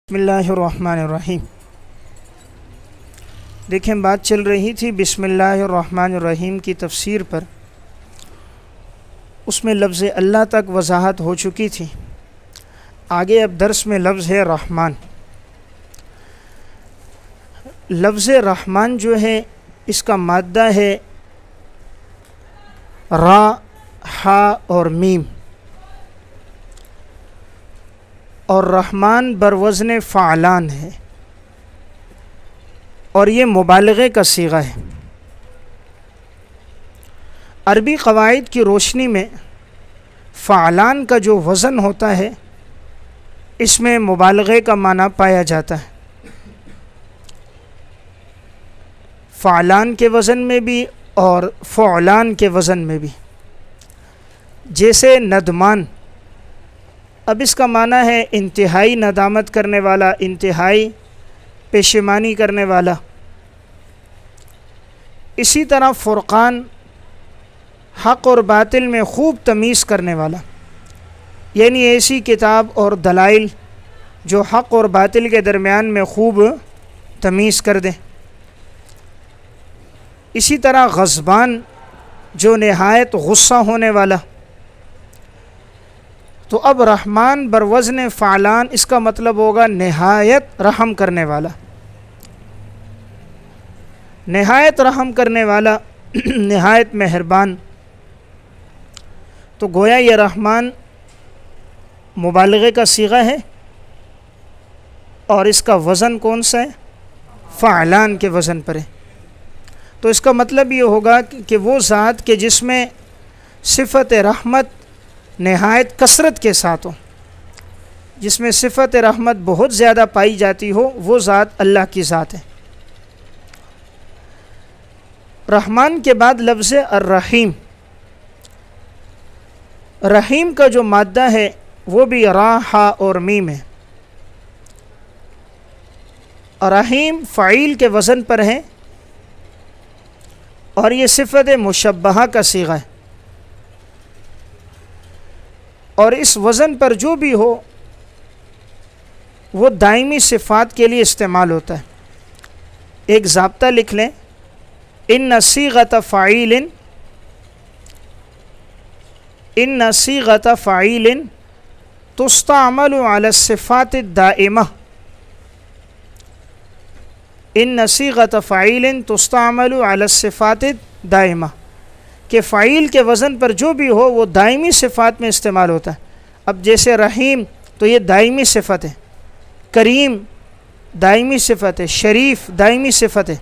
بسم اللہ الرحمن الرحیم۔ دیکھیں، بات چل رہی تھی بسم اللہ الرحمن الرحیم کی تفسیر پر، اس میں لفظ اللہ تک وضاحت ہو چکی تھی۔ آگے اب درس میں لفظ ہے رحمان۔ لفظ رحمان جو ہے اس کا مادہ ہے را، ہا اور میم، اور رحمان بروزن فعلان ہے، اور یہ مبالغے کا صیغہ ہے۔ عربی قواعد کی روشنی میں فعلان کا جو وزن ہوتا ہے اس میں مبالغے کا معنی پایا جاتا ہے، فعلان کے وزن میں بھی اور فعلان کے وزن میں بھی۔ جیسے ندمان، اب اس کا معنی ہے انتہائی ندامت کرنے والا، انتہائی پشیمانی کرنے والا۔ اسی طرح فرقان، حق اور باطل میں خوب تمیز کرنے والا، یعنی ایسی کتاب اور دلائل جو حق اور باطل کے درمیان میں خوب تمیز کر دیں۔ اسی طرح غضبان، جو نہایت غصہ ہونے والا۔ تو اب رحمان بروزن فعلان، اس کا مطلب ہوگا نہایت رحم کرنے والا، نہایت رحم کرنے والا، نہایت مہربان۔ تو گویا یہ رحمان مبالغے کا صیغہ ہے، اور اس کا وزن کون سا ہے؟ فعلان کے وزن پر ہے۔ تو اس کا مطلب یہ ہوگا کہ وہ ذات کہ جس میں صفت رحمت نہایت کثرت کے ساتھ ہو، جس میں صفت رحمت بہت زیادہ پائی جاتی ہو، وہ ذات اللہ کی ذات ہے۔ رحمان کے بعد لفظ الرحیم۔ رحیم کا جو مادہ ہے وہ بھی را، ہا اور میم ہے۔ رحیم فعیل کے وزن پر ہے، اور یہ صفت مشبہہ کا صیغہ ہے، اور اس وزن پر جو بھی ہو وہ دائمی صفات کے لیے استعمال ہوتا ہے۔ ایک ضابطہ لکھ لیں، ان صیغۃ فعیل، ان صیغۃ فعیل تستعمل علی الصفات الدائمہ، ان صیغۃ فعیل تستعمل علی الصفات الدائمہ، کہ فعیل کے وزن پر جو بھی ہو وہ دائمی صفات میں استعمال ہوتا ہے۔ اب جیسے رحیم تو یہ دائمی صفت ہے، کریم دائمی صفت ہے، شریف دائمی صفت ہے۔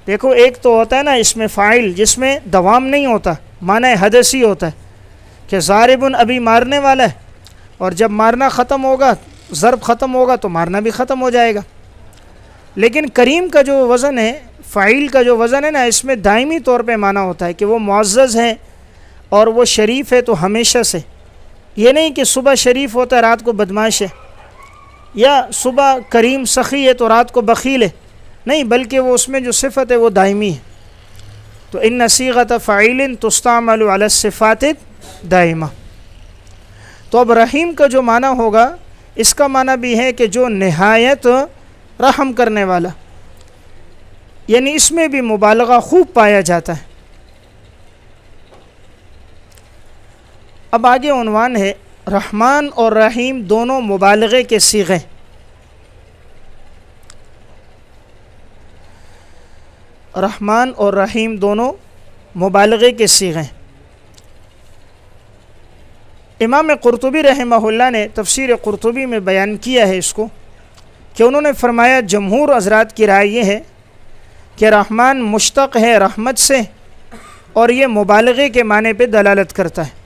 دیکھو، ایک تو ہوتا ہے نا اس میں فاعل جس میں دوام نہیں ہوتا، معنی حدثی ہوتا ہے کہ ضاربن ابھی مارنے والا ہے، اور جب مارنا ختم ہوگا، ضرب ختم ہوگا تو مارنا بھی ختم ہو جائے گا۔ لیکن کریم کا جو وزن ہے، فاعل کا جو وزن ہے نا، اس میں دائمی طور پہ معنی ہوتا ہے کہ وہ معزز ہے اور وہ شریف ہے تو ہمیشہ سے۔ یہ نہیں کہ صبح شریف ہوتا ہے رات کو بدماش ہے، یا صبح کریم سخی ہے تو رات کو بخیل ہے، نہیں، بلکہ وہ اس میں جو صفت ہے وہ دائمی ہے۔ تو ان صیغۃ فعیل تستعمل علی الصفات الدائمہ۔ تو اب رحیم کا جو معنی ہوگا، اس کا معنی بھی ہے کہ جو نہایت رحم کرنے والا، یعنی اس میں بھی مبالغہ خوب پایا جاتا ہے۔ اب آگے عنوان ہے رحمان اور رحیم دونوں مبالغے کے صیغے۔ رحمان اور رحیم دونوں مبالغے کے صیغے۔ امام قرطبی رحمہ اللہ نے تفسیر قرطبی میں بیان کیا ہے اس کو، کہ انہوں نے فرمایا جمہور حضرات کی رائے یہ ہے کہ رحمان مشتق ہے رحمت سے، اور یہ مبالغے کے معنی پہ دلالت کرتا ہے۔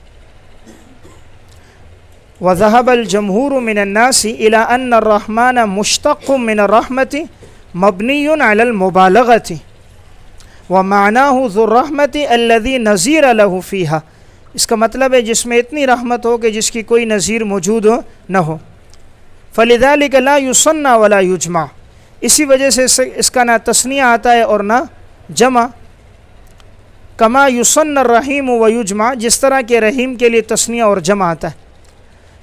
وَذَهَبَ الْجَمْهُورُ مِنَ النَّاسِ إِلَىٰ أَنَّ الرَّحْمَانَ مُشْتَقٌ مِنَ الرَّحْمَةِ مَبْنِيٌّ عَلَى الْمُبَالَغَةِ وَمَعْنَاهُ ذُو الرَّحْمَةِ الَّذِي نَظِيرَ لَهُ فِيهَا۔ اس کا مطلب ہے جس میں اتنی رحمت ہو کہ جس کی کوئی نظیر موجود نہ ہو۔ فَلِذَلِكَ لَا يُصَنَّى وَلَا يُجْمَعُ، اسی وجہ سے اس کا نہ تثنیہ آتا ہے اور نہ جمع۔ کما یصن الرحیم و یجمع، جس طرح کہ رحیم کے لیے تثنیہ اور جمع آتا ہے۔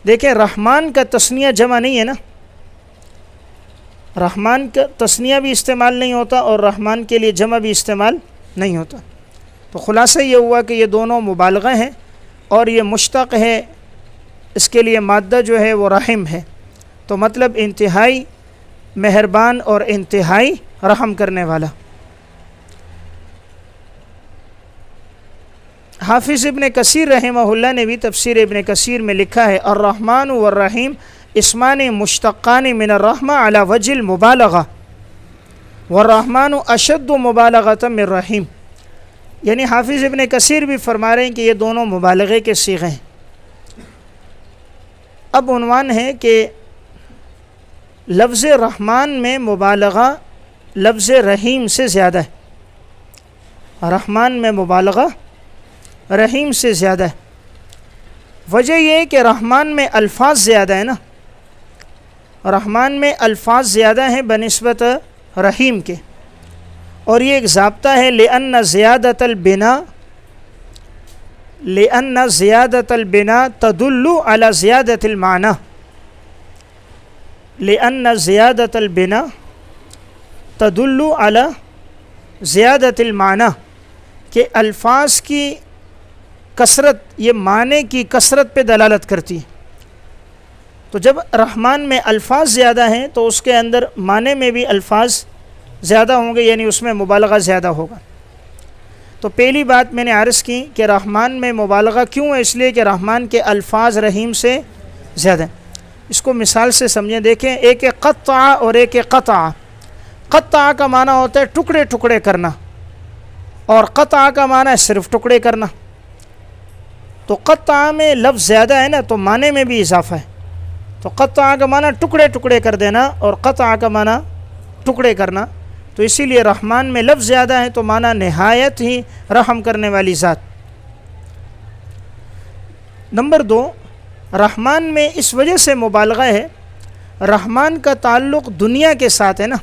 دیکھیں، رحمان کا تثنیہ جمع نہیں ہے نا، رحمان کا تثنیہ بھی استعمال نہیں ہوتا اور رحمان کے لیے جمع بھی استعمال نہیں ہوتا. تو خلاصہ یہ ہوا کہ یہ دونوں مبالغہ ہیں اور یہ مشتق ہے، اس کے لیے مادہ جو ہے وہ رحم ہے. تو مطلب انتہائی مہربان اور انتہائی رحم کرنے والا. حافظ ابن کثیر رحمہ اللہ نے بھی تفسیر ابن کثیر میں لکھا ہے الرحمن والرحیم اسمان مشتقان من الرحمہ علی وجہ المبالغہ والرحمن اشد مبالغۃ من الرحیم. یعنی حافظ ابن کثیر بھی فرما رہے ہیں کہ یہ دونوں مبالغے کے صیغے ہیں. اب عنوان ہے کہ لفظ رحمان میں مبالغہ لفظ رحیم سے زیادہ ہے. رحمان میں مبالغہ رحیم سے زیادہ ہے. وجہ یہ ہے کہ رحمان میں الفاظ زیادہ ہے نا، رحمان میں الفاظ زیادہ ہیں بنسبت رحیم کے، اور یہ ایک ضابطہ ہے لأن زیادة البناء تدل على زیادة المعنى. لأن زیادة البناء تدل على زیادة المعنى کہ الفاظ کی کثرت یہ معنی کی کثرت پہ دلالت کرتی ہے. تو جب رحمان میں الفاظ زیادہ ہیں تو اس کے اندر معنی میں بھی الفاظ زیادہ ہوں گے، یعنی اس میں مبالغہ زیادہ ہوگا. تو پہلی بات میں نے عرض کی کہ رحمان میں مبالغہ کیوں ہے، اس لیے کہ رحمان کے الفاظ رحیم سے زیادہ ہیں. اس کو مثال سے سمجھیں. دیکھیں، ایک ہے قطع اور ایک ہے قطع. قطع کا معنی ہوتا ہے ٹکڑے ٹکڑے کرنا، اور قطع کا معنی ہے صرف ٹکڑے کرنا. تو قطع میں لفظ زیادہ ہے نا، تو معنی میں بھی اضافہ ہے. تو قطع کا معنی ٹکڑے ٹکڑے کر دینا اور قطع کا معنی ٹکڑے کرنا. تو اسی لیے رحمان میں لفظ زیادہ ہے تو معنی نہایت ہی رحم کرنے والی ذات. نمبر 2، رحمان میں اس وجہ سے مبالغہ ہے، رحمان کا تعلق دنیا کے ساتھ ہے نا،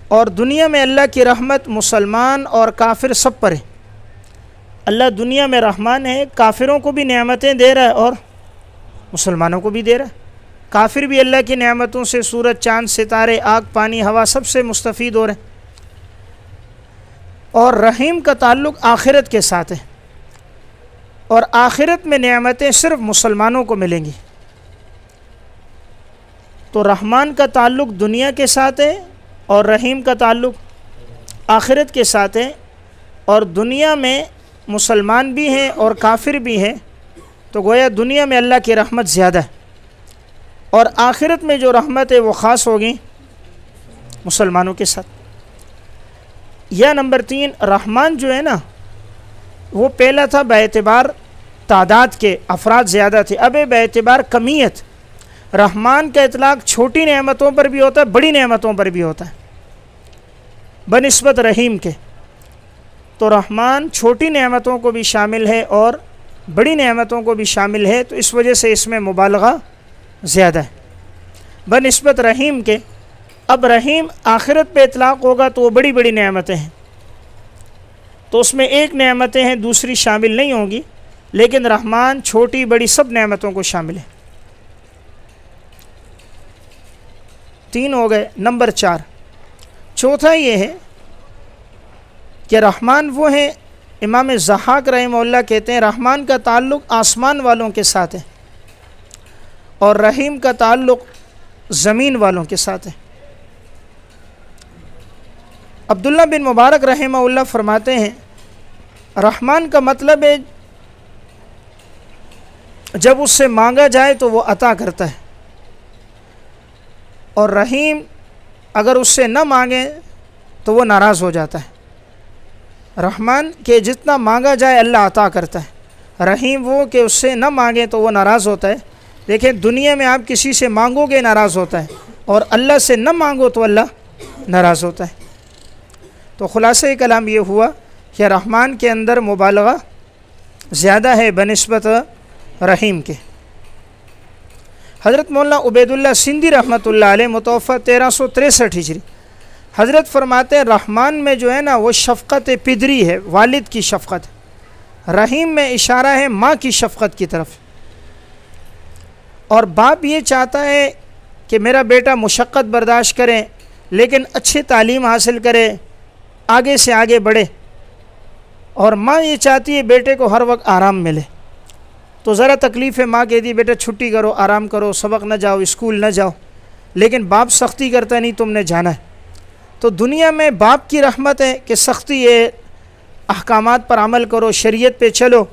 اور دنیا میں اللہ کی رحمت مسلمان اور کافر سب پر ہے. اللہ دنیا میں رحمان ہے، کافروں کو بھی نعمتیں دے رہا ہے اور مسلمانوں کو بھی دے رہا ہے. کافر بھی اللہ کی نعمتوں سے سورج چاند ستارے آگ پانی ہوا سب سے مستفید ہو رہے ہیں. اور رحیم کا تعلق آخرت کے ساتھ ہے، اور آخرت میں نعمتیں صرف مسلمانوں کو ملیں گی. تو رحمان کا تعلق دنیا کے ساتھ ہے اور رحیم کا تعلق آخرت کے ساتھ ہے. اور دنیا میں مسلمان بھی ہیں اور کافر بھی ہیں، تو گویا دنیا میں اللہ کی رحمت زیادہ ہے، اور آخرت میں جو رحمت ہے وہ خاص ہوگی مسلمانوں کے ساتھ. یا نمبر 3، رحمان جو ہے نا وہ پہلا تھا باعتبار تعداد کے افراد زیادہ تھے، اب باعتبار کمیت. رحمان کا اطلاق چھوٹی نعمتوں پر بھی ہوتا ہے، بڑی نعمتوں پر بھی ہوتا ہے بنسبت رحیم کے. تو رحمان چھوٹی نعمتوں کو بھی شامل ہے اور بڑی نعمتوں کو بھی شامل ہے، تو اس وجہ سے اس میں مبالغہ زیادہ ہے بنسبت رحیم کے. اب رحیم آخرت پہ اطلاق ہوگا تو وہ بڑی بڑی نعمتیں ہیں، تو اس میں ایک نعمتیں ہیں دوسری شامل نہیں ہوں گی، لیکن رحمان چھوٹی بڑی سب نعمتوں کو شامل ہے. 3 ہو گئے. نمبر 4، چوتھا یہ ہے کہ رحمان وہ ہیں، امام ضحاک رحمہ اللہ کہتے ہیں رحمان کا تعلق آسمان والوں کے ساتھ ہے اور رحیم کا تعلق زمین والوں کے ساتھ ہے. عبداللہ بن مبارک رحمہ اللہ فرماتے ہیں رحمان کا مطلب ہے جب اس سے مانگا جائے تو وہ عطا کرتا ہے، اور رحیم اگر اس سے نہ مانگے تو وہ ناراض ہو جاتا ہے. رحمان کہ جتنا مانگا جائے اللہ عطا کرتا ہے، رحیم وہ کہ اس سے نہ مانگے تو وہ ناراض ہوتا ہے. دیکھیں، دنیا میں آپ کسی سے مانگو گے ناراض ہوتا ہے، اور اللہ سے نہ مانگو تو اللہ ناراض ہوتا ہے. تو خلاصہ کلام یہ ہوا کہ رحمان کے اندر مبالغہ زیادہ ہے بنسبت رحیم کے. حضرت مولانا عبید اللہ سندھی رحمۃ اللہ علیہ متوفہ 1363 ہجری، حضرت فرماتے ہیں رحمان میں جو ہے نا وہ شفقت پدری ہے، والد کی شفقت. رحیم میں اشارہ ہے ماں کی شفقت کی طرف، اور باپ یہ چاہتا ہے کہ میرا بیٹا مشقت برداشت کرے لیکن اچھی تعلیم حاصل کرے، آگے سے آگے بڑھے، اور ماں یہ چاہتی ہے بیٹے کو ہر وقت آرام ملے، تو ذرا تکلیف ہے، ماں کہتی ہے بیٹا چھٹی کرو، آرام کرو، سبق نہ جاؤ، اسکول نہ جاؤ، لیکن باپ سختی کرتا نہیں تم نے جانا ہے۔ تو دنیا میں باپ کی رحمت ہے کہ سختی ہے، احکامات پر عمل کرو، شریعت پہ چلو،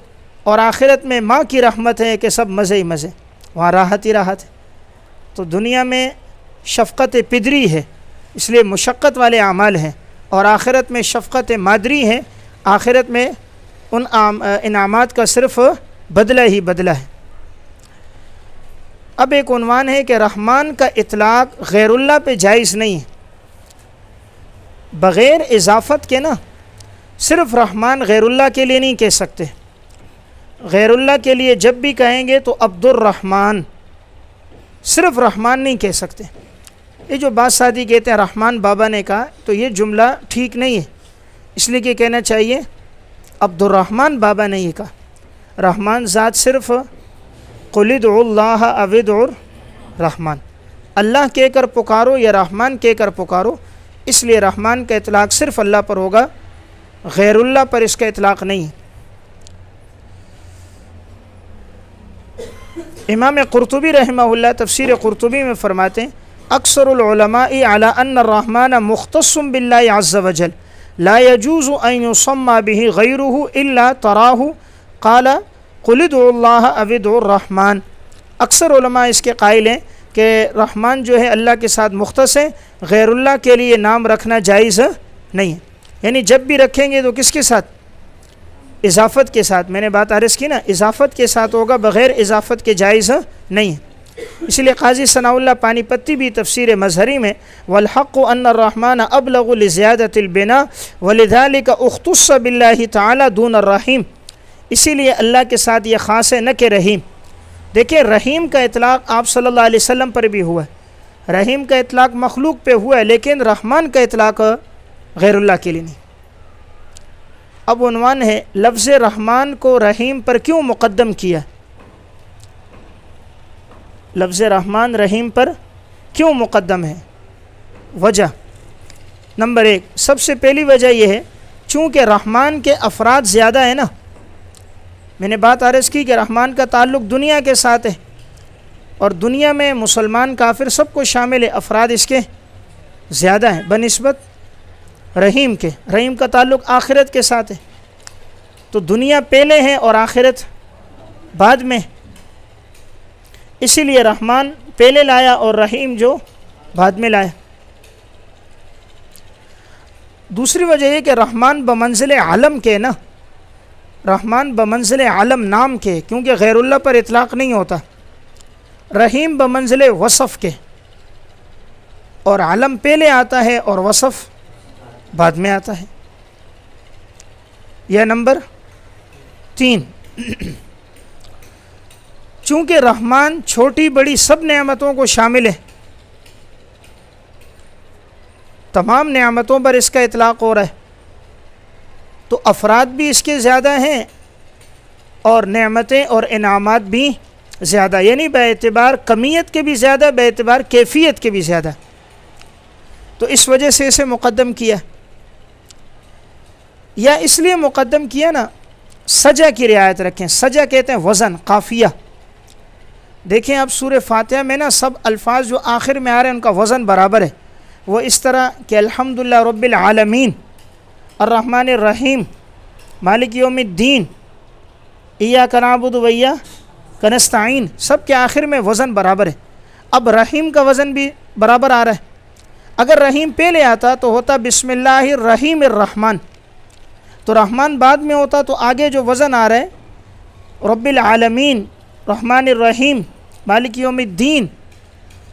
اور آخرت میں ماں کی رحمت ہے کہ سب مزے ہی مزے، وہاں راحت ہی راحت ہے۔ تو دنیا میں شفقت پدری ہے، اس لیے مشقت والے اعمال ہیں، اور آخرت میں شفقت مادری ہے، آخرت میں ان انعامات کا صرف بدلہ ہی بدلہ ہے۔ اب ایک عنوان ہے کہ رحمان کا اطلاق غیر اللہ پہ جائز نہیں ہے، بغیر اضافت کے نا، صرف رحمان غیر اللہ کے لیے نہیں کہہ سکتے، غیر اللہ کے لیے جب بھی کہیں گے تو عبد الرحمن، صرف رحمان نہیں کہہ سکتے۔ یہ جو بات سادی کہتے ہیں رحمان بابا نے کہا، تو یہ جملہ ٹھیک نہیں ہے، اس لیے کہ کہنا چاہیے عبد الرحمن بابا نے یہ کہا، رحمان ذات صرف قل ادعوا اللہ او ادعوا الرحمن، اللہ کہہ کر پکارو یا رحمان کہہ کر پکارو، اس لیے رحمان کا اطلاق صرف اللہ پر ہوگا، غیر اللہ پر اس کا اطلاق نہیں ہے۔ امام قرطبی رحمہ اللہ تفسیر قرطبی میں فرماتے ہیں اکثر العلماء علی ان الرحمن مختص باللہ عز وجل لا يجوز ان يسمى به غیرہ الا تراہ قال قل ادعوا اللہ او ادعوا الرحمن۔ اکثر علماء اس کے قائل ہیں کہ رحمان جو ہے اللہ کے ساتھ مختص ہے، غیر اللہ کے لیے نام رکھنا جائز نہیں ہے، یعنی جب بھی رکھیں گے تو کس کے ساتھ؟ اضافت کے ساتھ۔ میں نے بات عرض کی نا، اضافت کے ساتھ ہوگا، بغیر اضافت کے جائز نہیں ہے۔ اس لیے قاضی ثناء اللہ پانی پتی بھی تفسیر مظہری میں والحق ان الرحمن ابلغ لزیادت البنا ولذلك اختص باللہ تعالی دون الرحیم، اسی لیے اللہ کے ساتھ یہ خاص ہے، نہ کہ رحیم۔ دیکھیں رحیم کا اطلاق آپ صلی اللہ علیہ وسلم پر بھی ہوا ہے، رحیم کا اطلاق مخلوق پہ ہوا ہے، لیکن رحمان کا اطلاق غیر اللہ کے لیے نہیں۔ اب عنوان ہے لفظ رحمان کو رحیم پر کیوں مقدم کیا؟ لفظ رحمان رحیم پر کیوں مقدم ہے؟ وجہ نمبر ایک، سب سے پہلی وجہ یہ ہے چونکہ رحمان کے افراد زیادہ ہیں نا، میں نے بات عرض کی کہ رحمان کا تعلق دنیا کے ساتھ ہے، اور دنیا میں مسلمان کافر سب کو شامل ہے، افراد اس کے زیادہ ہیں بنسبت رحیم کے۔ رحیم کا تعلق آخرت کے ساتھ ہے، تو دنیا پہلے ہے اور آخرت بعد میں، اسی لیے رحمان پہلے لایا اور رحیم جو بعد میں لایا۔ دوسری وجہ یہ کہ رحمان بمنزل علم کے نا، رحمان بمنزل علم نام کے، کیونکہ غیر اللہ پر اطلاق نہیں ہوتا۔ رحیم بمنزل وصف کے، اور علم پہلے آتا ہے اور وصف بعد میں آتا ہے۔ یہ نمبر 3، چونکہ رحمان چھوٹی بڑی سب نعمتوں کو شامل ہے، تمام نعمتوں پر اس کا اطلاق ہو رہا ہے، تو افراد بھی اس کے زیادہ ہیں اور نعمتیں اور انعامات بھی زیادہ، یعنی بے اعتبار کمیت کے بھی زیادہ، بے اعتبار کیفیت کے بھی زیادہ، تو اس وجہ سے اسے مقدم کیا۔ یا اس لیے مقدم کیا نا، سجا کی رعایت رکھیں، سجا کہتے ہیں وزن، قافیہ۔ دیکھیں اب سورہ فاتحہ میں نا سب الفاظ جو آخر میں آ رہے ہیں ان کا وزن برابر ہے، وہ اس طرح کہ الحمدللہ رب العالمین، الرحمن الرحیم، مالک یوم الدین، ایاک نعبد و ایاک نستعین، سب کے آخر میں وزن برابر ہے۔ اب رحیم کا وزن بھی برابر آ رہا ہے۔ اگر رحیم پہلے آتا تو ہوتا بسم اللہ الرحیم الرحمن، تو رحمان بعد میں ہوتا، تو آگے جو وزن آ رہا ہے رب العالمین، رحمان الرحیم، مالک یوم الدین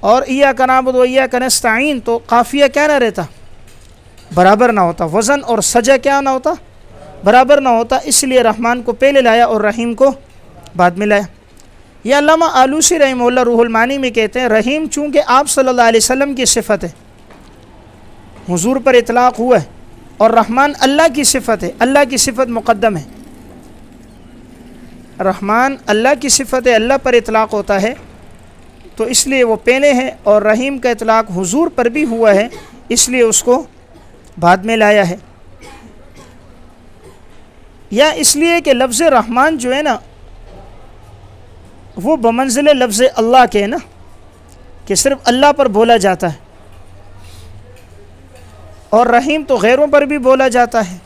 اور ایاک نعبد و ایاک نستعین، تو قافیہ کیا نہ رہتا؟ برابر نہ ہوتا، وزن اور سجا کیا نہ ہوتا؟ برابر نہ ہوتا، اس لیے رحمان کو پہلے لایا اور رحیم کو بعد میں لایا۔ یہ علامہ آلوسی رحمہ اللہ روح المعانی میں کہتے ہیں رحیم چونکہ آپ صلی اللہ علیہ وسلم کی صفت ہے، حضور پر اطلاق ہوا ہے، اور رحمان اللہ کی صفت ہے، اللہ کی صفت مقدم ہے۔ رحمان اللہ کی صفت ہے، اللہ پر اطلاق ہوتا ہے، تو اس لیے وہ پہلے ہے، اور رحیم کا اطلاق حضور پر بھی ہوا ہے، اس لیے اس کو بعد میں لایا ہے۔ یا اس لیے کہ لفظ رحمان جو ہے نا وہ بمنزل لفظ اللہ کے ہے نا، کہ صرف اللہ پر بولا جاتا ہے، اور رحیم تو غیروں پر بھی بولا جاتا ہے۔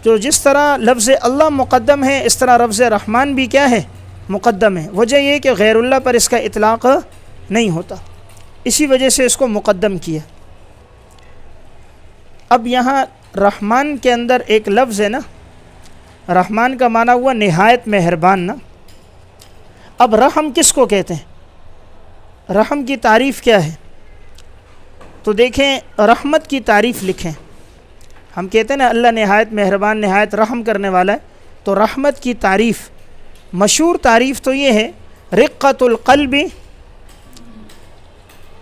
تو جس طرح لفظ اللہ مقدم ہے، اس طرح لفظ رحمان بھی کیا ہے؟ مقدم ہے۔ وجہ یہ کہ غیر اللہ پر اس کا اطلاق نہیں ہوتا، اسی وجہ سے اس کو مقدم کیا۔ اب یہاں رحمان کے اندر ایک لفظ ہے نا، رحمان کا معنی ہوا نہایت مہربان نا۔ اب رحم کس کو کہتے ہیں؟ رحم کی تعریف کیا ہے؟ تو دیکھیں رحمت کی تعریف لکھیں۔ ہم کہتے ہیں نا اللہ نہایت مہربان، نہایت رحم کرنے والا ہے، تو رحمت کی تعریف، مشہور تعریف تو یہ ہے، رقۃ القلب،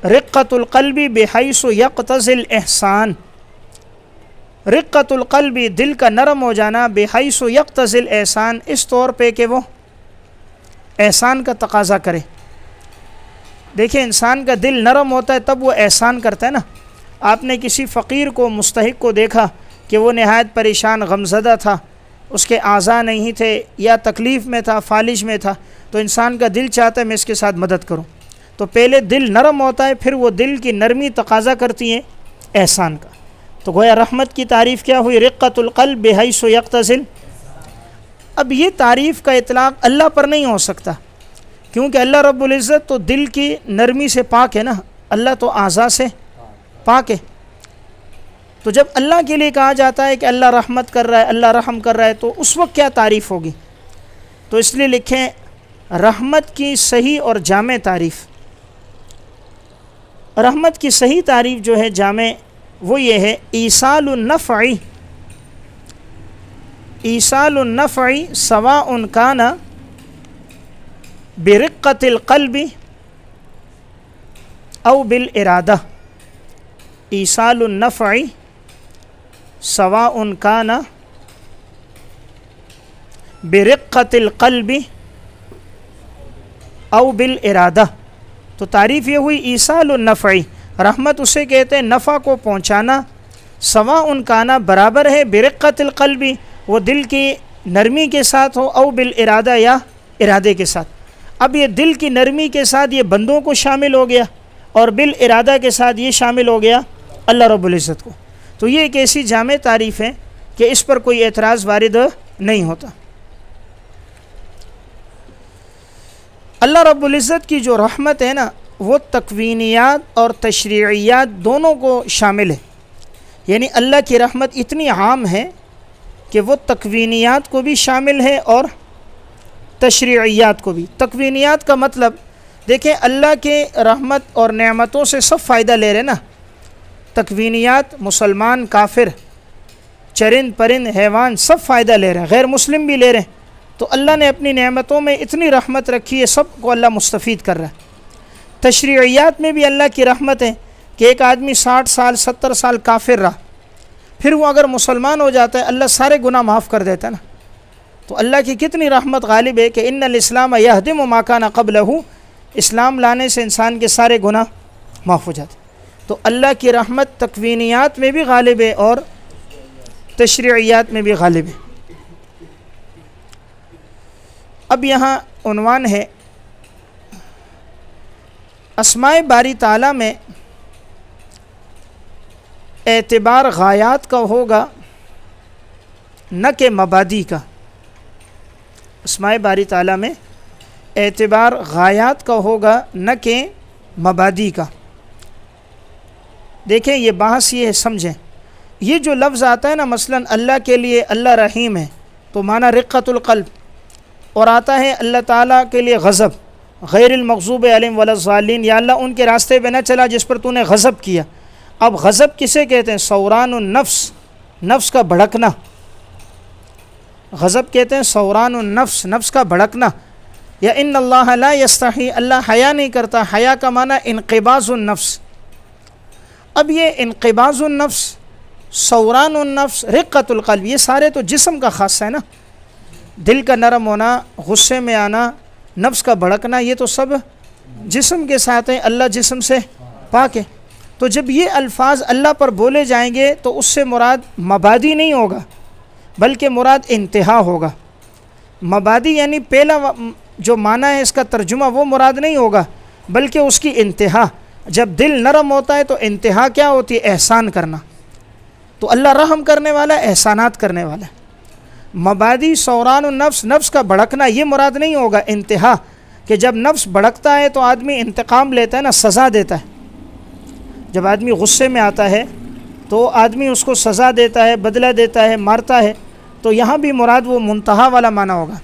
رقۃ القلب بحیث یقتضی الاحسان، رقۃ القلب دل کا نرم ہو جانا، بحیث یقتضی الاحسان اس طور پہ کہ وہ احسان کا تقاضا کرے۔ دیکھیں انسان کا دل نرم ہوتا ہے تب وہ احسان کرتا ہے نا۔ آپ نے کسی فقیر کو، مستحق کو دیکھا کہ وہ نہایت پریشان غمزدہ تھا، اس کے اعضاء نہیں تھے یا تکلیف میں تھا، فالج میں تھا، تو انسان کا دل چاہتا ہے میں اس کے ساتھ مدد کروں، تو پہلے دل نرم ہوتا ہے، پھر وہ دل کی نرمی تقاضا کرتی ہے احسان کا۔ تو گویا رحمت کی تعریف کیا ہوئی؟ رقۃ القلب بحیث یقتضی۔ اب یہ تعریف کا اطلاق اللہ پر نہیں ہو سکتا، کیونکہ اللہ رب العزت تو دل کی نرمی سے پاک ہے نا، اللہ تو اعضاء سے پاک ہے۔ تو جب اللہ کے لیے کہا جاتا ہے کہ اللہ رحمت کر رہا ہے، اللہ رحم کر رہا ہے، تو اس وقت کیا تعریف ہوگی؟ تو اس لیے لکھیں رحمت کی صحیح اور جامع تعریف۔ رحمت کی صحیح تعریف جو ہے جامع، وہ یہ ہے ایصال النفع، ایصال النفع سواء کان برقۃ القلب او بالارادہ، ایصال النفع سواء کان برقۃ القلب او بالارادہ۔ تو تعریف یہ ہوئی ایصال النفع، رحمت اسے کہتے ہیں نفع کو پہنچانا، سواء کان برابر ہے، برقۃ القلب وہ دل کی نرمی کے ساتھ ہو، او بالارادہ یا ارادے کے ساتھ۔ اب یہ دل کی نرمی کے ساتھ یہ بندوں کو شامل ہو گیا، اور بالارادہ کے ساتھ یہ شامل ہو گیا اللہ رب العزت کو۔ تو یہ ایک ایسی جامع تعریف ہے کہ اس پر کوئی اعتراض وارد نہیں ہوتا۔ اللہ رب العزت کی جو رحمت ہے نا وہ تکوینیات اور تشریعیات دونوں کو شامل ہے، یعنی اللہ کی رحمت اتنی عام ہے کہ وہ تکوینیات کو بھی شامل ہے اور تشریعیات کو بھی۔ تکوینیات کا مطلب دیکھیں اللہ کے رحمت اور نعمتوں سے سب فائدہ لے رہے نا، تکوینیات مسلمان، کافر، چرند پرند، حیوان سب فائدہ لے رہے ہیں، غیر مسلم بھی لے رہے ہیں۔ تو اللہ نے اپنی نعمتوں میں اتنی رحمت رکھی ہے، سب کو اللہ مستفید کر رہا ہے۔ تشریعیات میں بھی اللہ کی رحمت ہے کہ ایک آدمی 60 سال 70 سال کافر رہا، پھر وہ اگر مسلمان ہو جاتا ہے اللہ سارے گناہ معاف کر دیتا ہے نا۔ تو اللہ کی کتنی رحمت غالب ہے کہ ان الاسلام یہدم ما کان قبلہ، اسلام لانے سے انسان کے سارے گناہ معاف ہو جاتے۔ تو اللہ کی رحمت تکوینیات میں بھی غالب ہے اور تشریعیات میں بھی غالب ہے۔ اب یہاں عنوان ہے اسماء باری تعالیٰ میں اعتبار غایات کا ہوگا نہ کہ مبادی کا۔ اسماء باری تعالیٰ میں اعتبار غایات کا ہوگا نہ کہ مبادی کا۔ دیکھیں یہ بحث یہ ہے، سمجھیں یہ جو لفظ آتا ہے نا، مثلا اللہ کے لیے اللہ رحیم ہے تو معنی رقۃ القلب، اور آتا ہے اللہ تعالیٰ کے لیے غضب، غیر المغضوب علیہم ولا الضالین، یا اللہ ان کے راستے پہ نہ چلا جس پر تو نے غضب کیا۔ اب غضب کسے کہتے ہیں؟ سوران النفس، نفس کا بھڑکنا، غضب کہتے ہیں سوران النفس، نفس کا بھڑکنا۔ یا ان اللہ لا یستحی، اللہ حیا نہیں کرتا، حیا کا معنی انقباض النفس۔ اب یہ انقباض النفس، سوران النفس، رقۃ القلب، یہ سارے تو جسم کا خاصہ ہے نا، دل کا نرم ہونا، غصے میں آنا، نفس کا بھڑکنا یہ تو سب جسم کے ساتھ ہیں، اللہ جسم سے پاک ہے۔ تو جب یہ الفاظ اللہ پر بولے جائیں گے تو اس سے مراد مبادی نہیں ہوگا بلکہ مراد انتہا ہوگا۔ مبادی یعنی پہلا جو معنی ہے اس کا ترجمہ وہ مراد نہیں ہوگا بلکہ اس کی انتہا۔ جب دل نرم ہوتا ہے تو انتہا کیا ہوتی ہے؟ احسان کرنا۔ تو اللہ رحم کرنے والا، احسانات کرنے والا ہے۔ مبادی سوران النفس، نفس کا بھڑکنا یہ مراد نہیں ہوگا، انتہا، کہ جب نفس بھڑکتا ہے تو آدمی انتقام لیتا ہے نا، سزا دیتا ہے۔ جب آدمی غصے میں آتا ہے تو آدمی اس کو سزا دیتا ہے، بدلہ دیتا ہے، مارتا ہے، تو یہاں بھی مراد وہ منتہا والا معنی ہوگا۔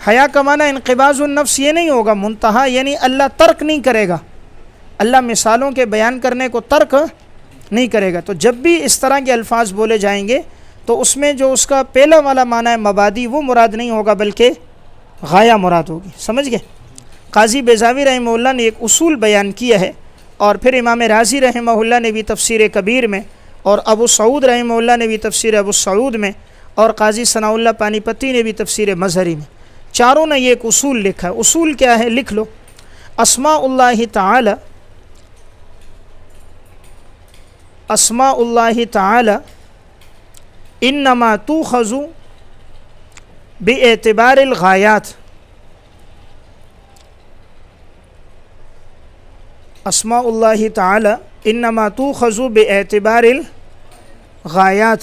حیا کا معنی انقباض النفس یہ نہیں ہوگا، منتہا یعنی اللہ ترک نہیں کرے گا، اللہ مثالوں کے بیان کرنے کو ترک نہیں کرے گا۔ تو جب بھی اس طرح کے الفاظ بولے جائیں گے تو اس میں جو اس کا پہلا والا معنی ہے مبادی وہ مراد نہیں ہوگا بلکہ غایہ مراد ہوگی۔ سمجھ گئے؟ قاضی بیضاوی رحمہ اللہ نے ایک اصول بیان کیا ہے، اور پھر امام رازی رحمہ اللہ نے بھی تفسیر کبیر میں، اور ابو سعود رحمہ اللہ نے بھی تفسیر ابو سعود میں، اور قاضی ثناء اللہ پانی پتی نے بھی تفسیر مظہری میں، چاروں نے یہ ایک اصول لکھا ہے۔ اصول کیا ہے؟ لکھ لو۔ اسماء اللہ تعالی انما تؤخذ باعتبار الغایات۔ اسماء اللہ تعالی انما تؤخذ باعتبار الغایات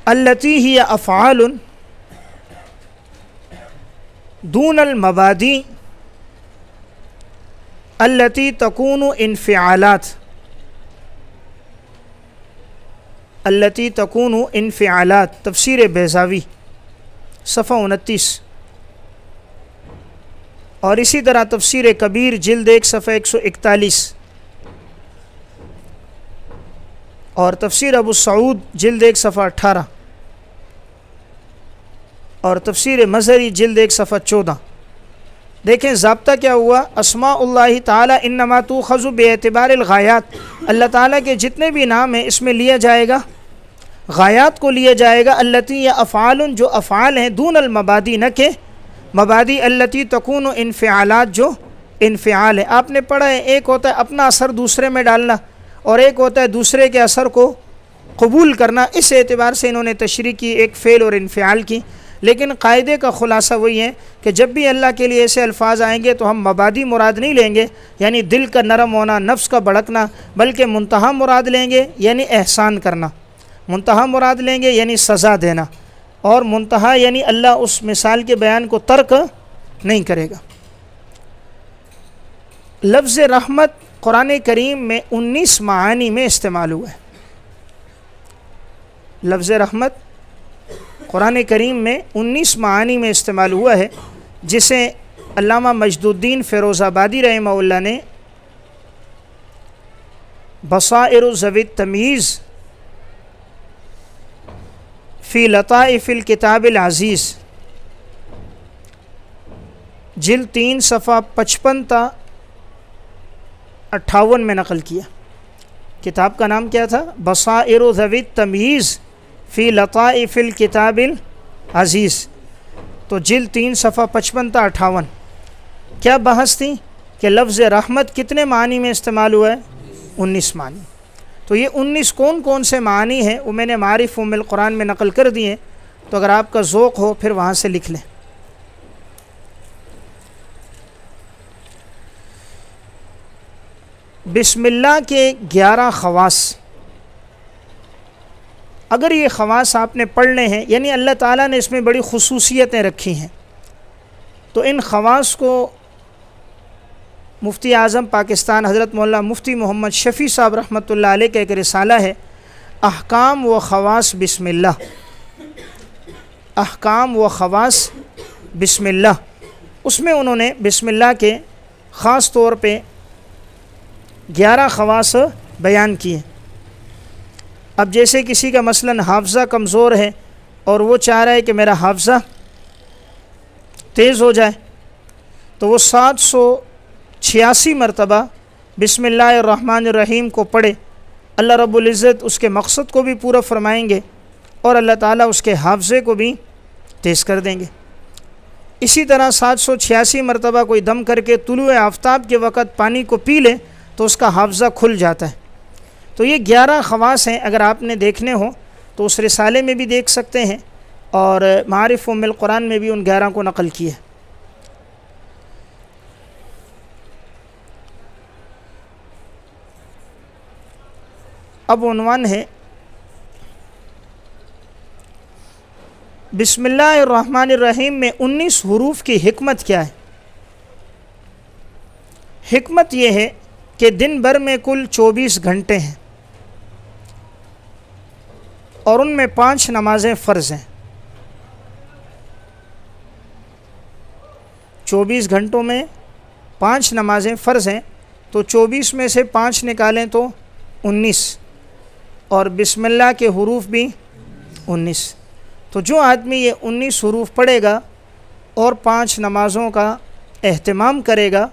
التي هي افعال دون المبادی التي تكون انفعالات التي تكون انفعالات۔ تفسیر بیضاوی صفحہ 29، اور اسی طرح تفسیر کبیر جلد 1 صفحہ 141، اور تفسیر ابو سعود جلد 1 صفحہ 18، اور تفسیر مظہری جلد 1 صفحہ 14۔ دیکھیں ضابطہ کیا ہوا؟ اسماء اللہ تعالی انما تؤخذ باعتبار الغایات، اللہ تعالیٰ کے جتنے بھی نام ہیں اس میں لیا جائے گا، غایات کو لیا جائے گا، التی یا افعال جو افعال ہیں، دون المبادی نہ کہ مبادی، التی تکون انفعالات جو انفعال ہے۔ آپ نے پڑھا ہے ایک ہوتا ہے اپنا اثر دوسرے میں ڈالنا، اور ایک ہوتا ہے دوسرے کے اثر کو قبول کرنا۔ اس اعتبار سے انہوں نے تشریح کی، ایک فعل اور انفعال کی، لیکن قاعدے کا خلاصہ وہی ہے کہ جب بھی اللہ کے لیے ایسے الفاظ آئیں گے تو ہم مبادی مراد نہیں لیں گے یعنی دل کا نرم ہونا، نفس کا بھڑکنا، بلکہ منتہا مراد لیں گے یعنی احسان کرنا، منتہا مراد لیں گے یعنی سزا دینا، اور منتہا یعنی اللہ اس مثال کے بیان کو ترک نہیں کرے گا۔ لفظ رحمت قرآن کریم میں 19 معانی میں استعمال ہوا ہے۔ لفظ رحمت قرآن کریم میں 19 معانی میں استعمال ہوا ہے، جسے علامہ مجد الدین فیروز آبادی رحمہ اللہ نے بصائر ذوی التمییز فی لطائف الکتاب العزیز جلد 3 صفحہ 55 تا 58 میں نقل کیا۔ کتاب کا نام کیا تھا؟ بصائر ذوی التمییز فی لطائف الکتاب العزیز، تو جلد 3 صفحہ 55 تا 58۔ کیا بحث تھی کہ لفظ رحمت کتنے معنی میں استعمال ہوا ہے؟ 19 معنی۔ تو یہ 19 کون کون سے معنی ہیں وہ میں نے معارف ام القرآن میں نقل کر دیے، تو اگر آپ کا ذوق ہو پھر وہاں سے لکھ لیں۔ بسم اللہ کے 11 خواص، اگر یہ خواص آپ نے پڑھنے ہیں، یعنی اللہ تعالیٰ نے اس میں بڑی خصوصیتیں رکھی ہیں، تو ان خواص کو مفتی اعظم پاکستان حضرت مولانا مفتی محمد شفیع صاحب رحمۃ اللہ علیہ کا ایک رسالہ ہے، احکام و خواص بسم اللہ، احکام و خواص بسم اللہ، اس میں انہوں نے بسم اللہ کے خاص طور پہ 11 خواص بیان کیے۔ اب جیسے کسی کا مثلاً حافظہ کمزور ہے اور وہ چاہ رہا ہے کہ میرا حافظہ تیز ہو جائے، تو وہ 786 مرتبہ بسم اللہ الرحمن الرحیم کو پڑھے، اللہ رب العزت اس کے مقصد کو بھی پورا فرمائیں گے اور اللہ تعالیٰ اس کے حافظے کو بھی تیز کر دیں گے۔ اسی طرح 786 مرتبہ کوئی دم کر کے طلوع آفتاب کے وقت پانی کو پی لے تو اس کا حافظہ کھل جاتا ہے۔ تو یہ 11 خواص ہیں، اگر آپ نے دیکھنے ہوں تو اس رسالے میں بھی دیکھ سکتے ہیں، اور معارف ام القرآن میں بھی ان 11 کو نقل کیا ہے۔ اب عنوان ہے بسم اللہ الرحمن الرحیم میں 19 حروف کی حکمت کیا ہے؟ حکمت یہ ہے کہ دن بھر میں کل 24 گھنٹے ہیں اور ان میں 5 نمازیں فرض ہیں۔ 24 گھنٹوں میں 5 نمازیں فرض ہیں، تو 24 میں سے 5 نکالیں تو 19، اور بسم اللہ کے حروف بھی 19۔ تو جو آدمی یہ 19 حروف پڑھے گا اور 5 نمازوں کا اہتمام کرے گا،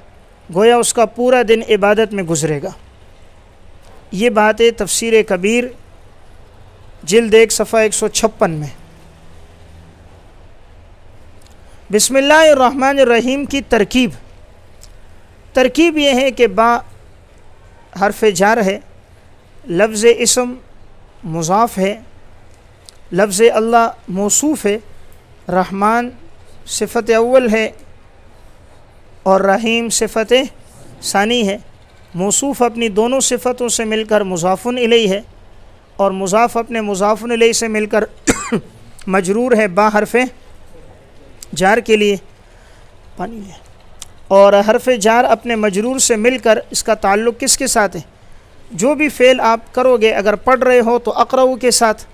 گویا اس کا پورا دن عبادت میں گزرے گا۔ یہ بات ہے تفسیر کبیر جلد 1 صفحہ 156 میں۔ بسم اللہ الرحمن الرحیم کی ترکیب یہ ہے کہ با حرف جار ہے، لفظ اسم مضاف ہے، لفظ اللہ موصوف ہے، رحمان صفت اول ہے اور رحیم صفت ثانی ہے۔ موصوف اپنی دونوں صفتوں سے مل کر مضاف الیہ ہے، اور مضاف اپنے مضاف الیہ سے مل کر مجرور ہے با حرف جار کے لیے پانی ہے، اور حرف جار اپنے مجرور سے مل کر اس کا تعلق کس کے ساتھ ہے؟ جو بھی فعل آپ کرو گے، اگر پڑھ رہے ہو تو اقرؤ کے ساتھ،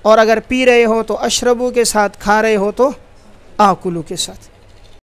اور اگر پی رہے ہو تو اشربو کے ساتھ، کھا رہے ہو تو آکلو کے ساتھ۔